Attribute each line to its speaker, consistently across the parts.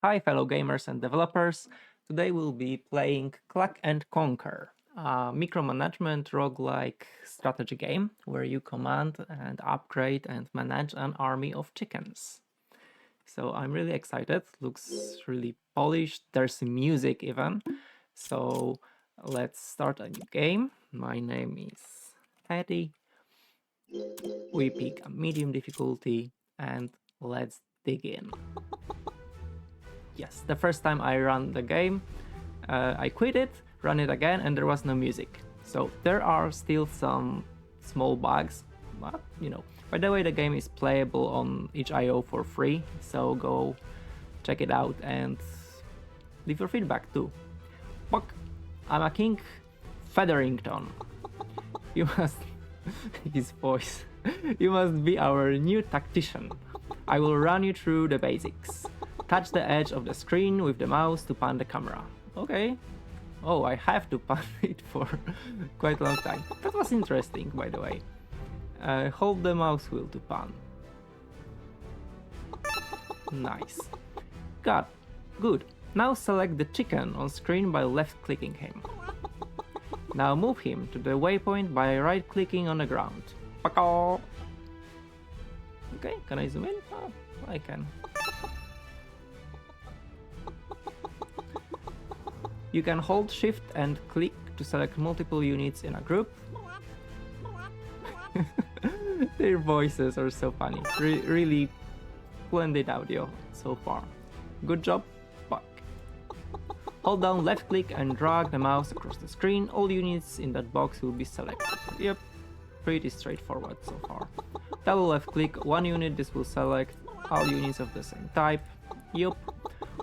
Speaker 1: Hi, fellow gamers and developers. Today we'll be playing Cluck and Conquer, a micromanagement roguelike strategy game where you command and upgrade and manage an army of chickens. So I'm really excited. Looks really polished. There's music even. So let's start a new game. My name is Teddy. We pick a medium difficulty and let's dig in. Yes, the first time I ran the game, I quit it, run it again, and there was no music. So there are still some small bugs, but By the way, the game is playable on itch.io for free, so go check it out and leave your feedback too. Fuck, I'm a King Featherington. You must... his voice. You must be our new tactician. I will run you through the basics. Touch the edge of the screen with the mouse to pan the camera. Okay. Oh, I have to pan it for quite a long time. That was interesting, by the way. Hold the mouse wheel to pan. Nice. Good. Now select the chicken on screen by left-clicking him. Now move him to the waypoint by right-clicking on the ground. Paka! Okay, can I zoom in? Oh, I can. You can hold shift and click to select multiple units in a group. Their voices are so funny. Really splendid audio so far. Good job, Buck. Hold down left click and drag the mouse across the screen. All units in that box will be selected. Yep, pretty straightforward so far. Double left click one unit, this will select all units of the same type. Yup.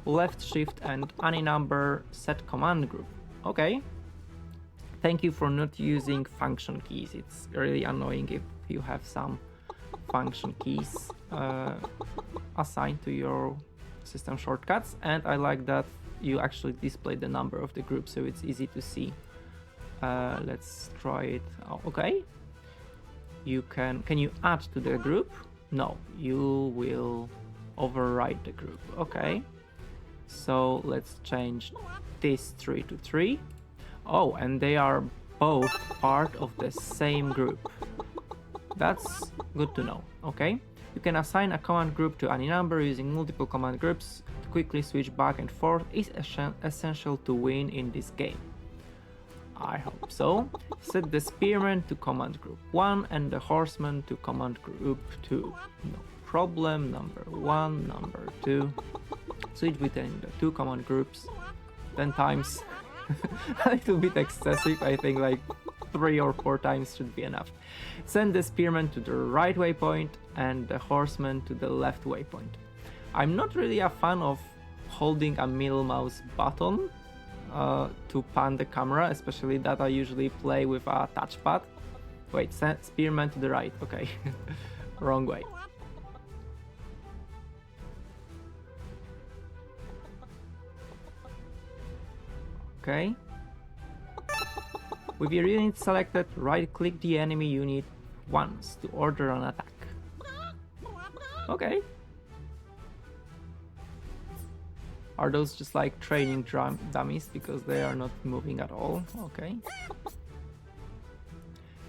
Speaker 1: Left shift and any number set command group. Okay. Thank you for not using function keys. It's really annoying if you have some function keys assigned to your system shortcuts, and I like that you actually display the number of the group so it's easy to see. Let's try it. Oh, okay. Can you add to the group? No, you will override the group. Okay. So let's change this 3 to 3. Oh, and they are both part of the same group. That's good to know. Okay. You can assign a command group to any number using multiple command groups. To quickly switch back and forth is essential to win in this game. I hope so. Set the spearman to command group 1 and the horseman to command group 2. No problem. Number 1, number 2. Switch between the two command groups 10 times. A little bit excessive, I think like 3 or 4 times should be enough. Send the spearman to the right waypoint and the horseman to the left waypoint. I'm not really a fan of holding a middle mouse button to pan the camera, especially that I usually play with a touchpad. Wait, send spearman to the right, okay. Wrong way. Okay. With your unit selected, right-click the enemy unit once to order an attack. Okay. Are those just like training dummies because they are not moving at all? Okay.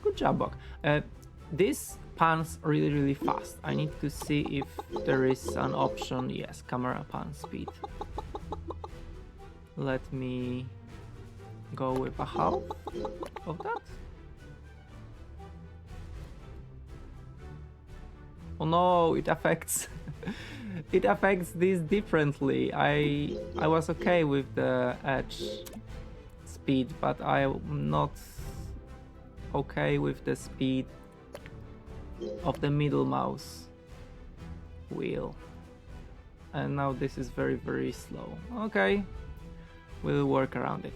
Speaker 1: Good job, Buck. This pans really fast. I need to see if there is an option. Yes, camera pan speed. Let me go with a half of that. Oh no, it affects it affects this differently. I was okay with the edge speed, but I'm not okay with the speed of the middle mouse wheel. And now this is very slow. Okay, we'll work around it.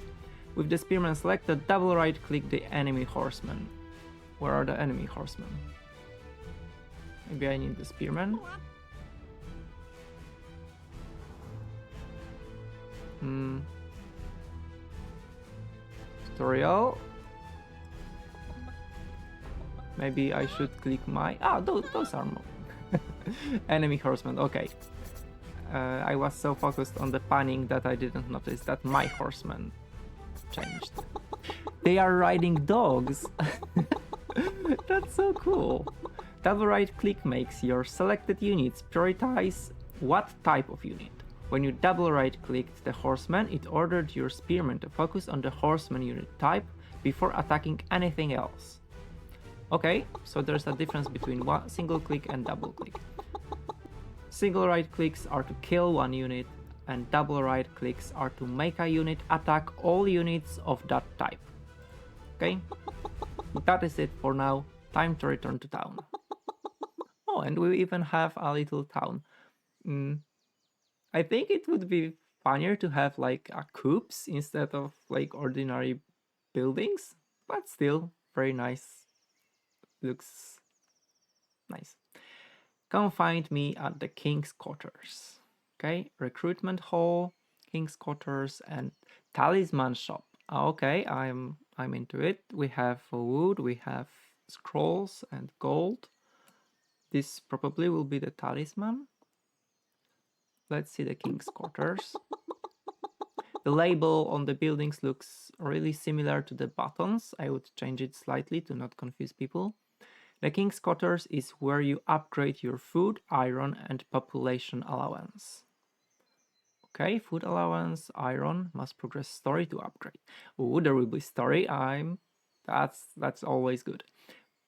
Speaker 1: With the spearman selected, double right click the enemy horseman. Where are the enemy horsemen? Maybe I need the spearman. Tutorial. Maybe I should click my... those are enemy horsemen, okay. I was so focused on the panning that I didn't notice that my horsemen changed. They are riding dogs. That's so cool. Double right click makes your selected units prioritize what type of unit. When you double right clicked the horseman, it ordered your spearmen to focus on the horseman unit type before attacking anything else. Okay, so there's a difference between single click and double click. Single right clicks are to kill one unit, and double right clicks are to make a unit attack all units of that type. Okay, that is it for now. Time to return to town. Oh, and we even have a little town. I think it would be funnier to have like a coops instead of like ordinary buildings, but still very nice. Looks nice. Come find me at the King's Quarters. Okay, recruitment hall, King's Quarters, and talisman shop. Okay, I'm into it. We have wood, we have scrolls and gold. This probably will be the talisman. Let's see the King's Quarters. The label on the buildings looks really similar to the buttons. I would change it slightly to not confuse people. The King's Quarters is where you upgrade your food, iron, and population allowance. Okay, food allowance, iron, must progress story to upgrade. Oh, there will be story. That's always good.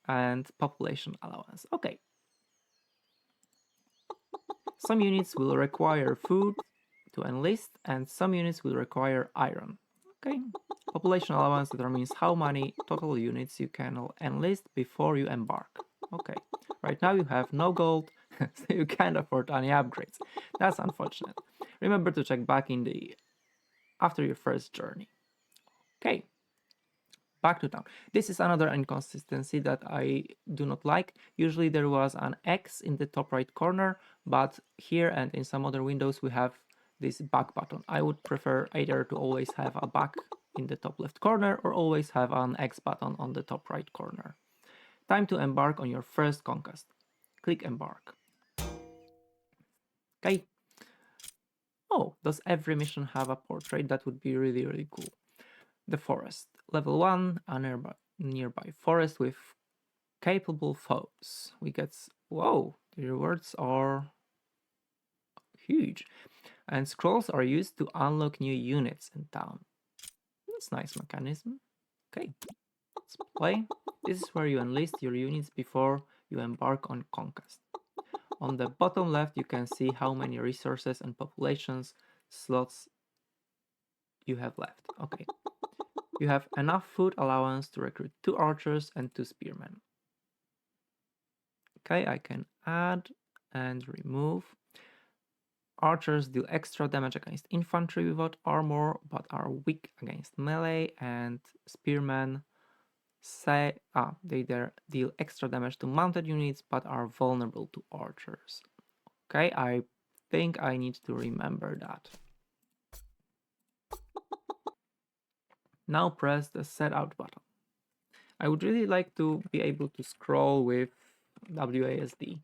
Speaker 1: And population allowance. Okay. Some units will require food to enlist, and some units will require iron. Okay. Population allowance determines how many total units you can enlist before you embark. Okay. Right now you have no gold, so you can't afford any upgrades. That's unfortunate. Remember to check back after your first journey. Okay. Back to town. This is another inconsistency that I do not like. Usually there was an X in the top right corner, but here and in some other windows we have this back button. I would prefer either to always have a back in the top left corner or always have an X button on the top right corner. Time to embark on your first conquest. Click embark. Okay. Oh, does every mission have a portrait? That would be really, really cool. The forest. Level 1, a nearby forest with capable foes. We get... Whoa, the rewards are huge. And scrolls are used to unlock new units in town. That's a nice mechanism. Okay, let's play. This is where you enlist your units before you embark on conquest. On the bottom left, you can see how many resources and populations slots you have left. Okay. You have enough food allowance to recruit 2 archers and 2 spearmen. Okay, I can add and remove. Archers deal extra damage against infantry without armor, but are weak against melee, and spearmen they deal extra damage to mounted units, but are vulnerable to archers. Okay, I think I need to remember that. Now press the set out button. I would really like to be able to scroll with WASD.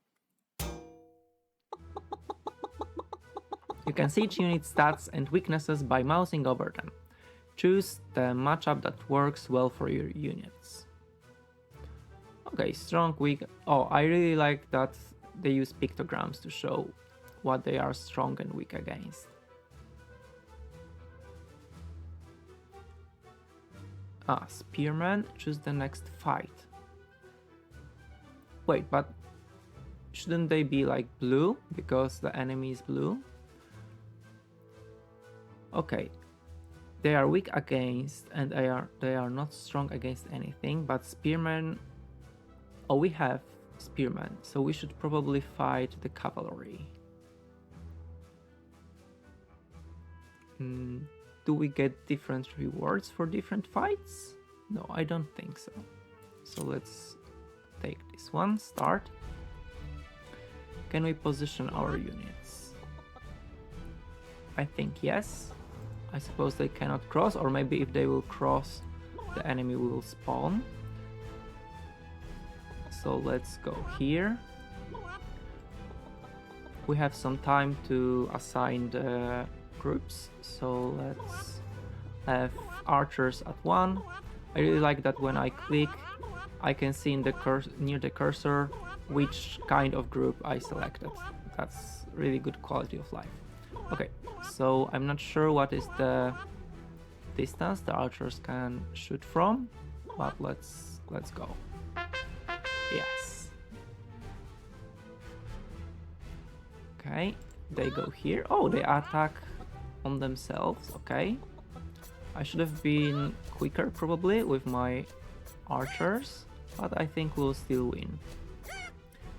Speaker 1: You can see each unit's stats and weaknesses by mousing over them. Choose the matchup that works well for your units. Okay, strong, weak. Oh, I really like that they use pictograms to show what they are strong and weak against. Spearman, choose the next fight. Wait, but shouldn't they be like blue because the enemy is blue? Okay, they are weak against, and they are not strong against anything, but spearmen... Oh, we have spearmen, so we should probably fight the cavalry. Do we get different rewards for different fights? No, I don't think so. So let's take this one, start. Can we position our units? I think yes. I suppose they cannot cross, or maybe if they will cross, the enemy will spawn. So let's go here. we have some time to assign the groups, so let's have archers at 1. I really like that when I click, I can see in the near the cursor which kind of group I selected. That's really good quality of life. Okay, so I'm not sure what is the distance the archers can shoot from, but let's go. Yes. Okay, they go here. Oh, they attack on themselves. Okay. I should have been quicker probably with my archers, but I think we'll still win.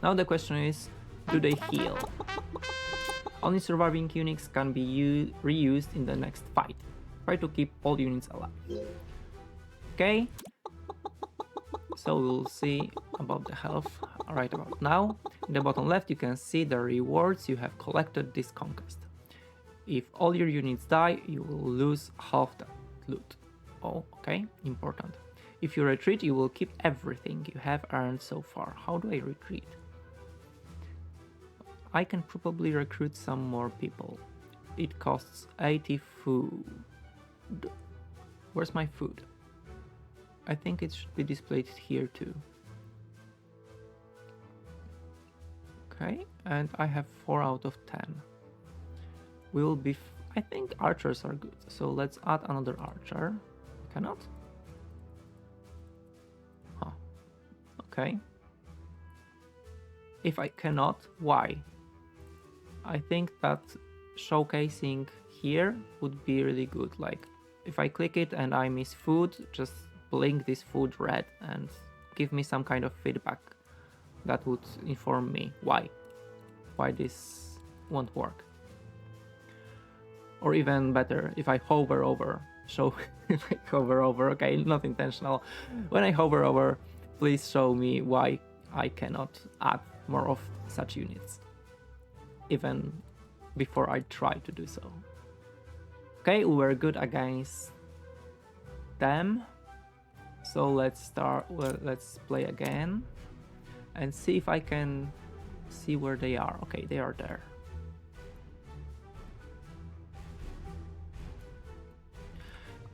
Speaker 1: Now the question is, do they heal? Only surviving units can be reused in the next fight. Try to keep all units alive. Okay. So we'll see about the health right about now. In the bottom left you can see the rewards you have collected this conquest. If all your units die, you will lose half that loot. Oh, okay, important. If you retreat, you will keep everything you have earned so far. How do I retreat? I can probably recruit some more people. It costs 80 food. Where's my food? I think it should be displayed here too. Okay, and I have 4 out of 10. Will be. I think archers are good, so let's add another archer. Cannot? Huh. Okay. If I cannot, why? I think that showcasing here would be really good. Like, if I click it and I miss food, just blink this food red and give me some kind of feedback that would inform me why this won't work. Or even better, if I hover over, show if I hover over, okay, not intentional. When I hover over, please show me why I cannot add more of such units, even before I try to do so. Okay, we were good against them. So let's play again and see if I can see where they are. Okay, they are there.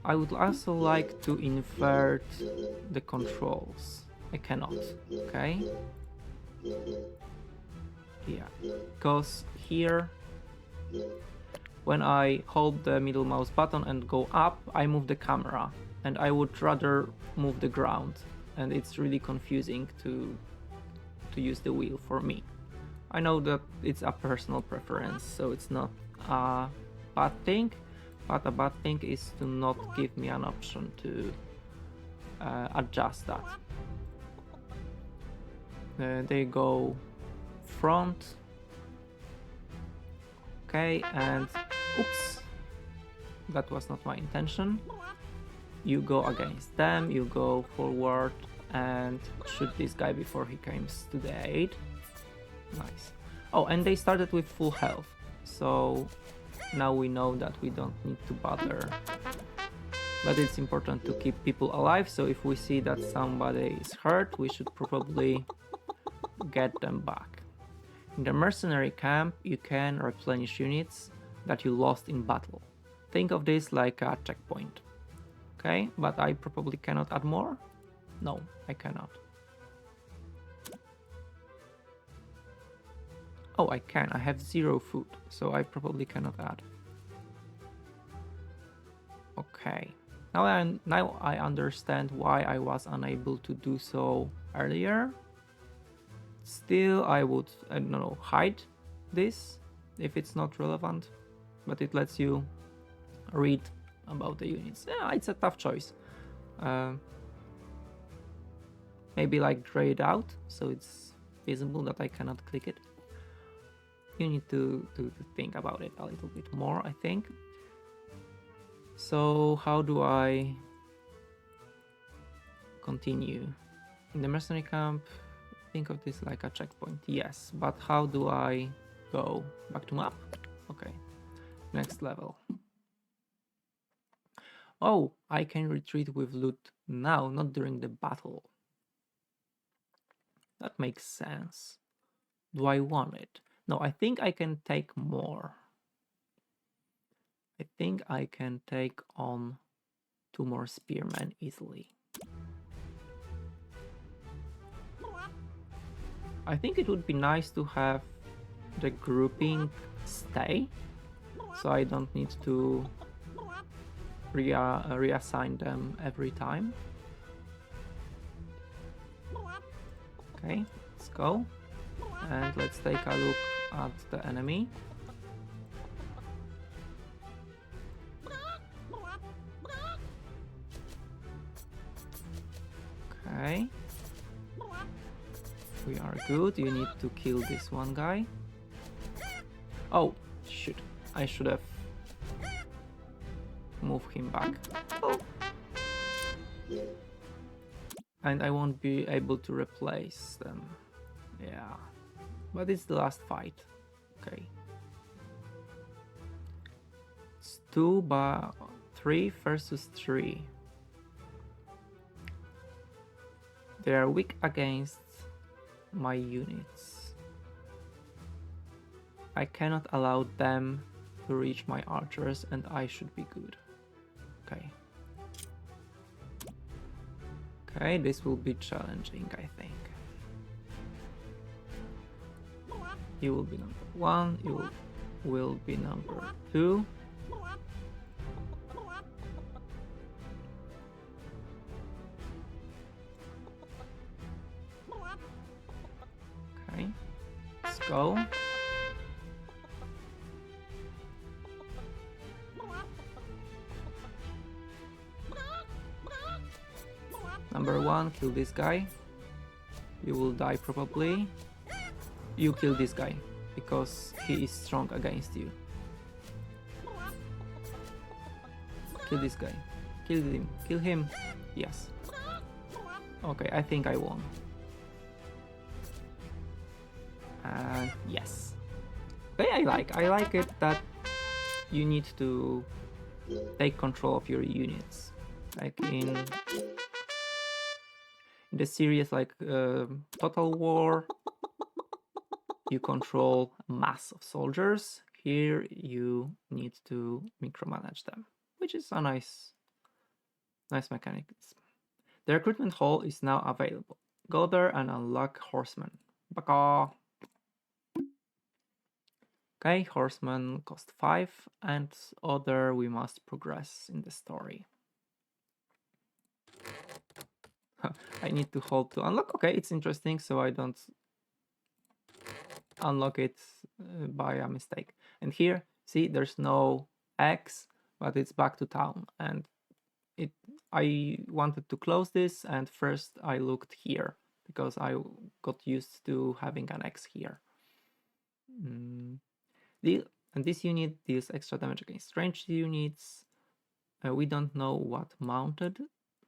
Speaker 1: I would also like to invert the controls. I cannot, okay? Yeah, because here, when I hold the middle mouse button and go up, I move the camera, and I would rather move the ground, and it's really confusing to use the wheel for me. I know that it's a personal preference, so it's not a bad thing, but a bad thing is to not give me an option to adjust that. They go front. Okay, and oops, that was not my intention. You go against them, you go forward and shoot this guy before he comes to the aid. Nice. Oh, and they started with full health, so now we know that we don't need to bother. But it's important to keep people alive, so if we see that somebody is hurt, we should probably get them back. In the mercenary camp, you can replenish units that you lost in battle. Think of this like a checkpoint. Okay, but I probably cannot add more? No, I cannot. Oh, I can. I have 0 food, so I probably cannot add. Okay. Now I understand why I was unable to do so earlier. Still, I would, I don't know, hide this if it's not relevant, but it lets you read about the units. Yeah, it's a tough choice. Maybe like gray it out so it's visible that I cannot click it. You need to think about it a little bit more, I think. So how do I continue? In the mercenary camp, think of this like a checkpoint. Yes, but how do I go? Back to map? Okay, next level. Oh, I can retreat with loot now, not during the battle. That makes sense. Do I want it? No, I think I can take more. I think I can take on 2 more spearmen easily. I think it would be nice to have the grouping stay, so I don't need to reassign them every time. Okay, let's go. And let's take a look at the enemy. Okay. We are good. You need to kill this one guy. Oh, shoot. I should have moved him back. Oh. And I won't be able to replace them. Yeah. But it's the last fight. Okay. It's 2 by 3 versus 3. They are weak against my units. I cannot allow them to reach my archers, and I should be good. Okay. Okay, this will be challenging, I think. You will be number 1, you will be number 2. Okay, let's go. Number 1, kill this guy. You will die probably. You kill this guy, because he is strong against you. Kill this guy. Kill him. Kill him. Yes. Okay, I think I won. And yes. Okay, I like it that you need to take control of your units. Like in the series like Total War, you control a mass of soldiers. Here you need to micromanage them, which is a nice mechanism. The recruitment hall is now available. Go there and unlock horsemen. Baka. Okay, horsemen cost 5, and other we must progress in the story. I need to hold to unlock. Okay, it's interesting, so I don't unlock it by a mistake. And here, see, there's no X, but it's back to town. And I wanted to close this, and first I looked here because I got used to having an X here. And this unit deals extra damage against ranged units. We don't know what mounted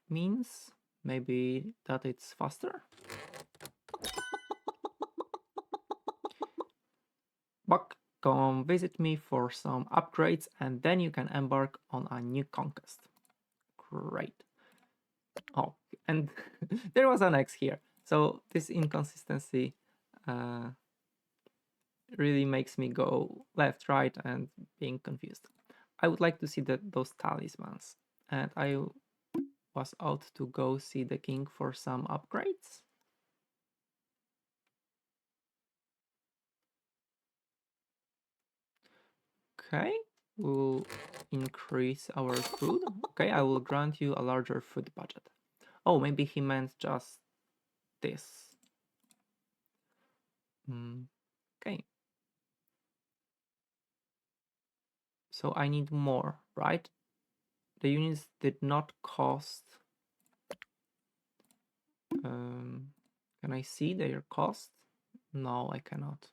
Speaker 1: means. Maybe that it's faster. Buck, come visit me for some upgrades, and then you can embark on a new conquest. Great. Oh, and there was an X here. So this inconsistency really makes me go left, right, and being confused. I would like to see those talismans, and I was out to go see the king for some upgrades. Okay, we'll increase our food. Okay, I will grant you a larger food budget. Oh, maybe he meant just this. Okay. So I need more, right? The units did not cost. Can I see their cost? No, I cannot.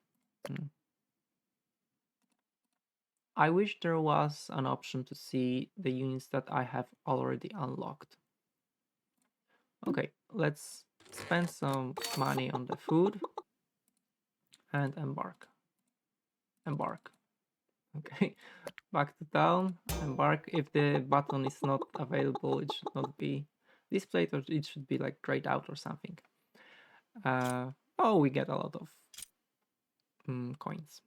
Speaker 1: I wish there was an option to see the units that I have already unlocked. Okay, let's spend some money on the food and embark. Embark. Okay, back to town. Embark. If the button is not available, it should not be displayed, or it should be like grayed out or something. Oh, we get a lot of coins.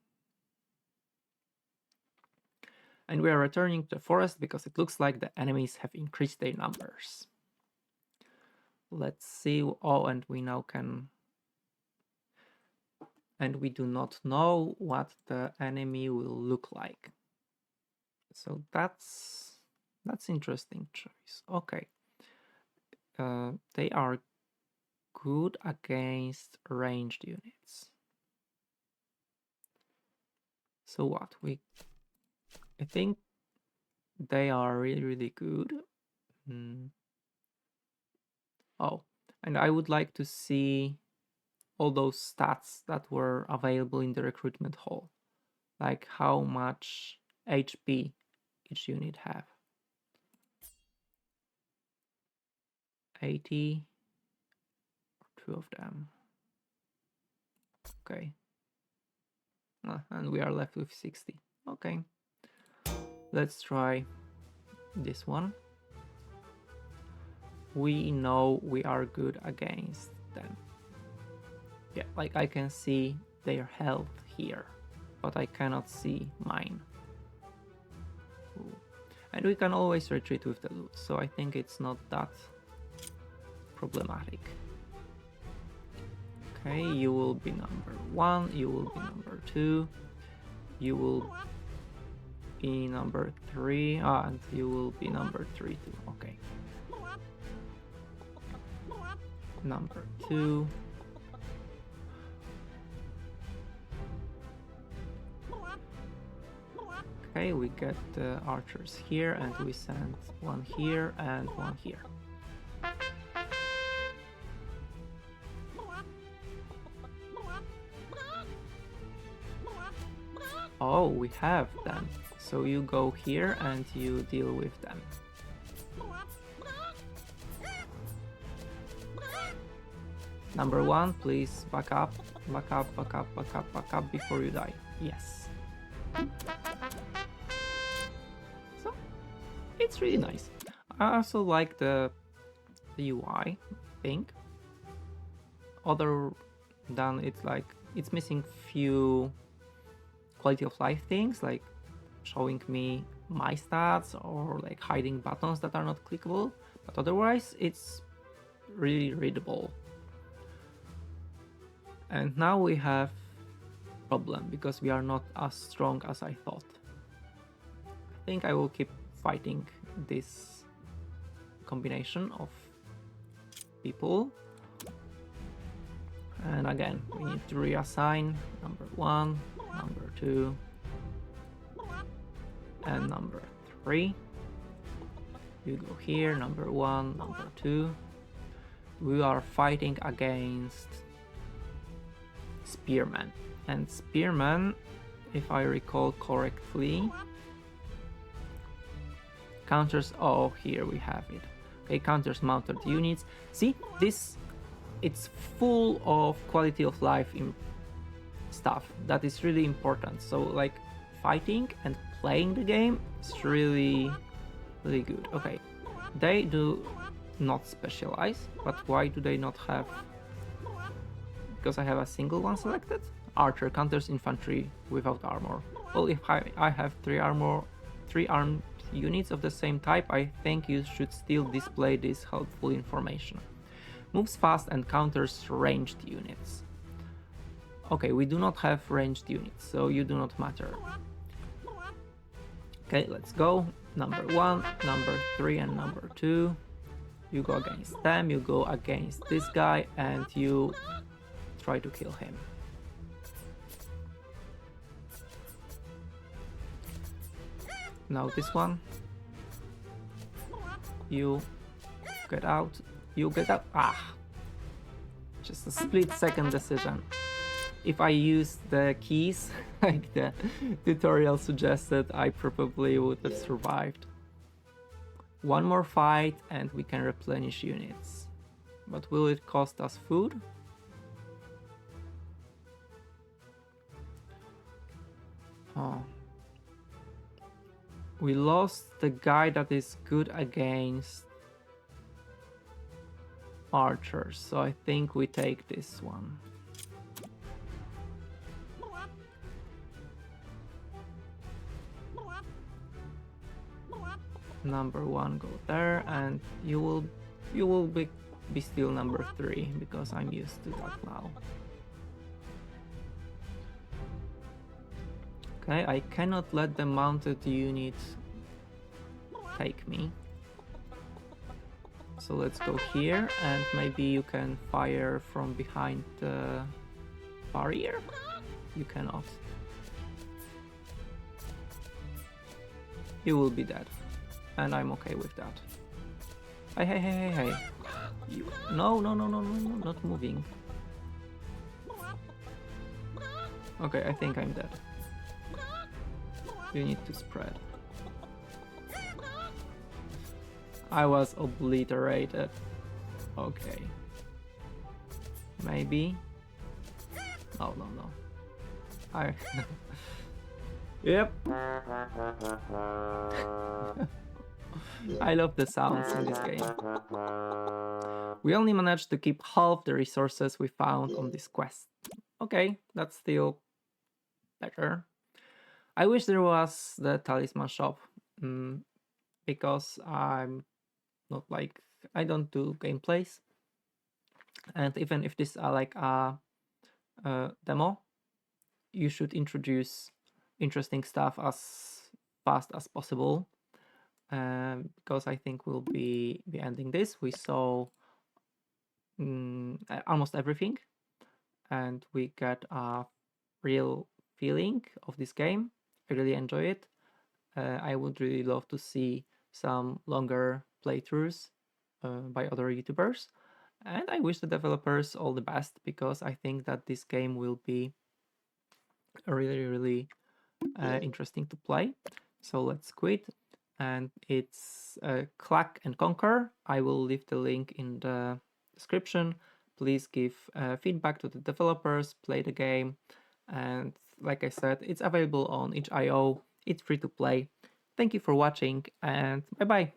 Speaker 1: And we are returning to the forest because it looks like the enemies have increased their numbers. Let's see. Oh, and we now can... And we do not know what the enemy will look like. So that's interesting choice. Okay. They are good against ranged units. So what? I think they are really, really good. Oh, and I would like to see all those stats that were available in the recruitment hall. Like how much HP each unit have. 80. Two of them. Okay. And we are left with 60. Okay. Let's try this one. We know we are good against them. Yeah, like I can see their health here, but I cannot see mine. Ooh. And we can always retreat with the loot, so I think it's not that problematic. Okay, you will be number 1, you will be number 2, you will be number 3, and you will be number 3 too. Okay. Number 2. Okay, we get the archers here, and we send one here and one here. Oh, we have them. So you go here and you deal with them. Number 1, please back up, back up, back up, back up, back up before you die. Yes. So, it's really nice. I also like the UI thing. Other than it's missing few quality of life things, like showing me my stats or like hiding buttons that are not clickable, but otherwise it's really readable. And now we have a problem because we are not as strong as I thought. I think I will keep fighting this combination of people. And again, we need to reassign number 1, number 2, and number 3. You go here, number 1, number 2. We are fighting against spearmen. And spearmen, if I recall correctly, counters... Oh, here we have it. Okay, counters mounted units. See, this... It's full of quality of life in stuff that is really important. So like fighting and playing the game is really, really good. Okay, they do not specialize, but why do they not have? Because I have a single one selected. Archer counters infantry without armor. Well, if I have 3 armed units of the same type, I think you should still display this helpful information. Moves fast and counters ranged units. Okay, we do not have ranged units, so you do not matter. Okay, let's go. Number 1, number 3, and number 2. You go against them, you go against this guy, and you try to kill him. Now this one. You get out. You get out. Ah! Just a split-second decision. If I used the keys like the tutorial suggested, I probably would have survived. One more fight and we can replenish units. But will it cost us food? Oh. We lost the guy that is good against archers, so I think we take this one. number 1 go there, and you will be still number 3 because I'm used to that now. Okay, I cannot let the mounted unit take me. So let's go here, and maybe you can fire from behind the barrier? You cannot. You will be dead. And I'm okay with that. Hey. You... No, not moving. Okay, I think I'm dead. You need to spread. I was obliterated. Okay. Maybe. No. I... Yep. I love the sounds in this game. We only managed to keep half the resources we found on this quest. Okay, that's still better. I wish there was the talisman shop, because I'm not like... I don't do gameplays. And even if this are like a demo, you should introduce interesting stuff as fast as possible, because I think we'll be ending this. We saw almost everything, and we got a real feeling of this game. I really enjoy it. I would really love to see some longer playthroughs by other YouTubers, and I wish the developers all the best, because I think that this game will be really interesting to play. So let's quit, and it's Cluck and Conquer. I will leave the link in the description. Please give feedback to the developers, play the game, and like I said, it's available on itch.io. It's free to play. Thank you for watching, and bye bye.